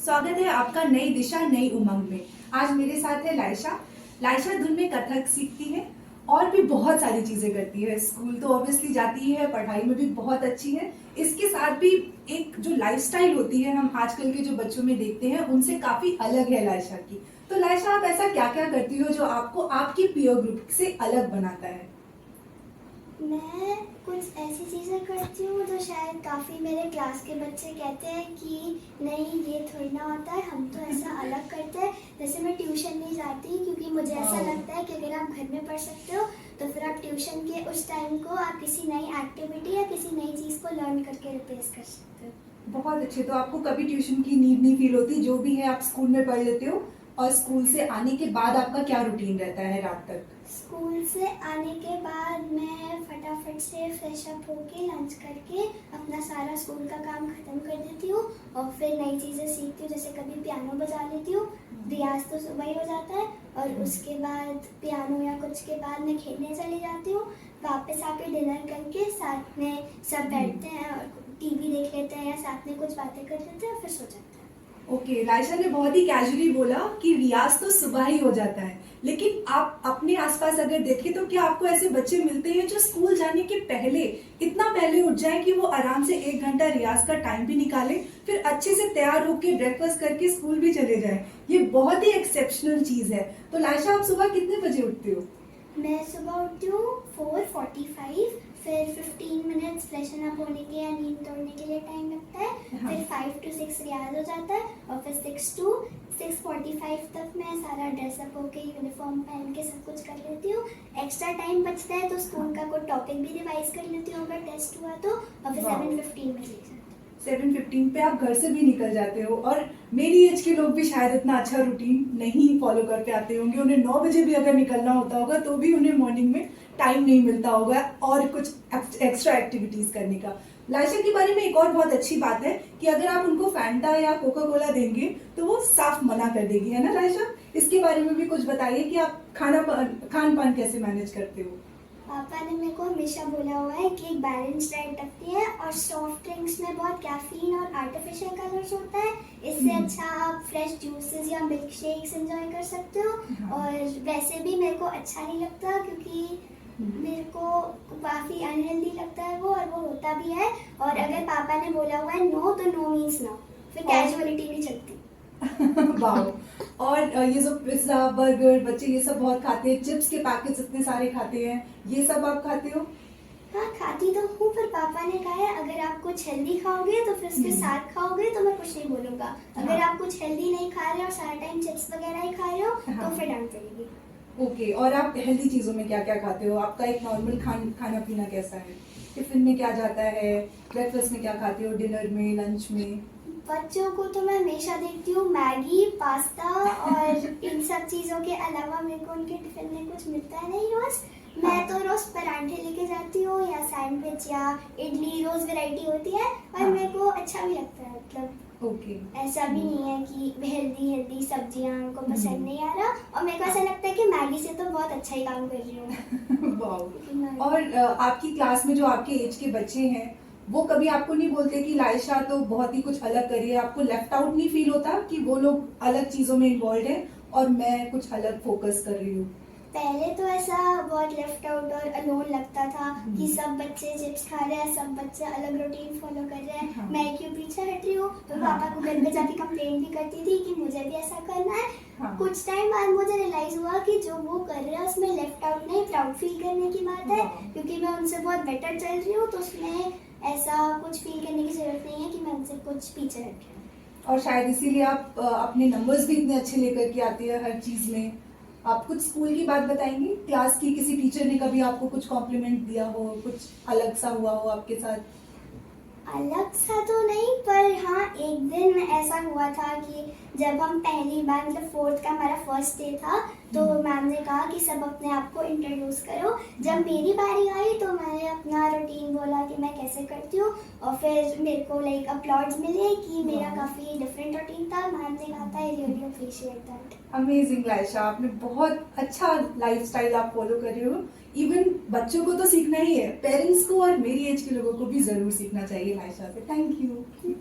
स्वागत है आपका नई दिशा नई उमंग में। आज मेरे साथ है लाइशा। लाइशा धुन में कथक सीखती है और भी बहुत सारी चीजें करती है। स्कूल तो ऑब्वियसली जाती है, पढ़ाई में भी बहुत अच्छी है। इसके साथ भी एक जो लाइफस्टाइल होती है हम आजकल के जो बच्चों में देखते हैं उनसे काफी अलग है लाइशा की। तो लाइशा, आप ऐसा क्या क्या करती हो जो आपको आपकी पीयर ग्रुप से अलग बनाता है? मैं कुछ ऐसी चीज़ें करती हूँ जो शायद काफ़ी मेरे क्लास के बच्चे कहते हैं कि नहीं ये थोड़ी ना होता है, हम तो ऐसा अलग करते हैं। जैसे मैं ट्यूशन नहीं जाती क्योंकि मुझे ऐसा लगता है कि अगर आप घर में पढ़ सकते हो तो फिर आप ट्यूशन के उस टाइम को आप किसी नई एक्टिविटी या किसी नई चीज़ को लर्न करके रिप्लेस कर सकते हो। बहुत अच्छे। तो आपको कभी ट्यूशन की नीड नहीं फील होती? जो भी है आप स्कूल में पढ़ लेते हो। और स्कूल से आने के बाद आपका क्या रूटीन रहता है रात तक? स्कूल से आने के बाद मैं फटाफट से फ्रेश अप होके लंच करके अपना सारा स्कूल का काम ख़त्म कर देती हूँ और फिर नई चीज़ें सीखती हूँ। जैसे कभी पियानो बजा लेती हूँ, रियाज तो सुबह ही हो जाता है, और उसके बाद पियानो या कुछ के बाद मैं खेलने चली जाती हूँ। वापस आके डिनर करके साथ में सब बैठते हैं और टीवी देख लेते हैं या साथ में कुछ बातें कर लेते हैं और फिर सो जाते हैं। ओके, लाइशा ने बहुत ही कैजुअली बोला कि रियाज तो सुबह ही हो जाता है, लेकिन आप अपने आसपास अगर देखें तो क्या आपको ऐसे बच्चे मिलते हैं जो स्कूल जाने के पहले इतना पहले उठ जाए कि वो आराम से 1 घंटा रियाज का टाइम भी निकाले, फिर अच्छे से तैयार होके ब्रेकफास्ट करके स्कूल भी चले जाए? ये बहुत ही एक्सेप्शनल चीज है। तो लाइशा, आप सुबह कितने बजे उठते हो? मैं सुबह उठती हूँ 4:45, फिर 15 मिनट्स फ्रेशन अप होने के या नींद तोड़ने के लिए टाइम लगता है। हाँ। फिर 5 to 6 रियाज हो जाता है और फिर 6 to 6:45 तक मैं सारा ड्रेसअप होके यूनिफॉर्म पहन के सब कुछ कर लेती हूँ। एक्स्ट्रा टाइम बचता है तो स्कूल का कोई टॉपिक भी रिवाइज कर लेती हूँ अगर टेस्ट हुआ तो, और फिर 7:15 में चली जाती हूँ। 7:15 पे आप घर से भी निकल जाते हो। और मेरी एज के लोग भी शायद इतना अच्छा रूटीन नहीं फॉलो कर पाते होंगे। उन्हें 9 बजे भी अगर निकलना होता होगा तो भी उन्हें मॉर्निंग में टाइम नहीं मिलता होगा और कुछ एक्स्ट्रा एक्टिविटीज करने का। लाइशा के बारे में एक और बहुत अच्छी बात है कि अगर आप उनको फैंटा या कोका कोला देंगे तो वो साफ मना कर देगी, है ना लाइशा? इसके बारे में भी कुछ बताइए कि आप खान पान कैसे मैनेज करते हो? पापा ने मेरे को हमेशा बोला हुआ है कि एक बैलेंस डाइट रखती है और सॉफ्ट ड्रिंक्स में बहुत कैफीन और आर्टिफिशियल कलर्स होता है। इससे अच्छा आप फ्रेश जूसेस या मिल्क शेक्स एंजॉय कर सकते हो। और वैसे भी मेरे को अच्छा नहीं लगता क्योंकि मेरे को काफ़ी अनहेल्दी लगता है वो, और वो होता भी है। और अगर पापा ने बोला हुआ है नो तो नो मीन्स नो, फिर कैजुअलिटी नहीं चलती। वाओ। और ये जो पिज्जा बर्गर बच्चे ये सब बहुत खाते हैं, चिप्स के पैकेट्स इतने सारे खाते हैं, ये सब आप खाते हो? हाँ, खाती तो हूँ, पर पापा ने कहा है अगर आप कुछ हेल्दी खाओगे तो फिर उसके साथ खाओगे तो मैं कुछ नहीं बोलूँगा। अगर आप कुछ हेल्दी नहीं खा रहे हो और सारा टाइम चिप्स वगैरह ही खा रहे हो तो फिर डांट पड़ेगी। ओके। और आप हेल्दी चीजों में क्या क्या खाते हो? आपका एक नॉर्मल खाना पीना कैसा है? टिफिन में क्या जाता है? ब्रेकफास्ट में क्या खाते हो? डिनर में, लंच में? बच्चों को तो मैं हमेशा देखती हूँ मैगी, पास्ता और इन सब चीज़ों के अलावा मेरे को उनके टिफिन में कुछ मिलता है नहीं रोज़। मैं तो रोज़ परांठे लेके जाती हूँ या सैंडविच या इडली, रोज़ वैरायटी होती है और मेरे को अच्छा भी लगता है। मतलब ओके। ऐसा भी नहीं है कि हेल्दी सब्जियां उनको पसंद नहीं आ रहा, और मेरे को ऐसा लगता है कि मैगी से तो बहुत अच्छा ही काम कर रही हूँ। वाओ। और आपकी क्लास में जो आपके एज के बच्चे हैं वो कभी आपको नहीं बोलते कि लाइशा तो बहुत ही कुछ अलग करी है? आपको लेफ्ट आउट नहीं फील होता कि वो लोग अलग चीजों में इन्वॉल्व हैं और मैं कुछ अलग फोकस कर रही हूँ? पहले तो ऐसा बहुत लेफ्ट आउट और अलोन लगता था कि सब बच्चे चिप्स खा रहे हैं, सब बच्चे अलग रूटीन फॉलो कर रहे हैं, मैं क्यों पीछे हट रही हूँ। तो पापा को घर पे जाके कंप्लेन भी करती थी कि मुझे भी ऐसा करना है। कुछ टाइम बाद मुझे रियलाइज हुआ कि जो वो कर रहे हैं उसमें लेफ्ट आउट नहीं, प्राउड फील करने की बात है, क्योंकि मैं उनसे बहुत बेटर चल रही हूँ। तो उसमें ऐसा कुछ फील करने की जरूरत नहीं है कि मैं उनसे कुछ पीछे हट रही हूँ। और शायद इसीलिए आप अपने नंबर्स भी इतने अच्छे लेकर के आती है हर चीज में। आप कुछ स्कूल की बात बताएंगी? क्लास की किसी टीचर ने कभी आपको कुछ कॉम्प्लीमेंट दिया हो, कुछ अलग सा हुआ हो आपके साथ? अलग सा तो नहीं, पर हाँ एक दिन ऐसा हुआ था कि जब हम पहली बार मतलब 4th का हमारा फर्स्ट डे था तो मैम ने कहा कि सब अपने आप को इंट्रोड्यूस करो। जब मेरी बारी आई तो मैंने अपना रूटीन बोला कि मैं कैसे करती हूँ, और फिर मेरे को लाइक अपलॉड्स मिले कि मेरा काफ़ी डिफरेंट रूटीन था। मैम ने कहा था I really appreciate that. Amazing लाइशा, आपने बहुत अच्छा लाइफस्टाइल आप फॉलो कर रहे हो। इवन बच्चों को तो सीखना ही है, पेरेंट्स को और मेरी एज के लोगों को भी जरूर सीखना चाहिए लाइशा से। Thank you.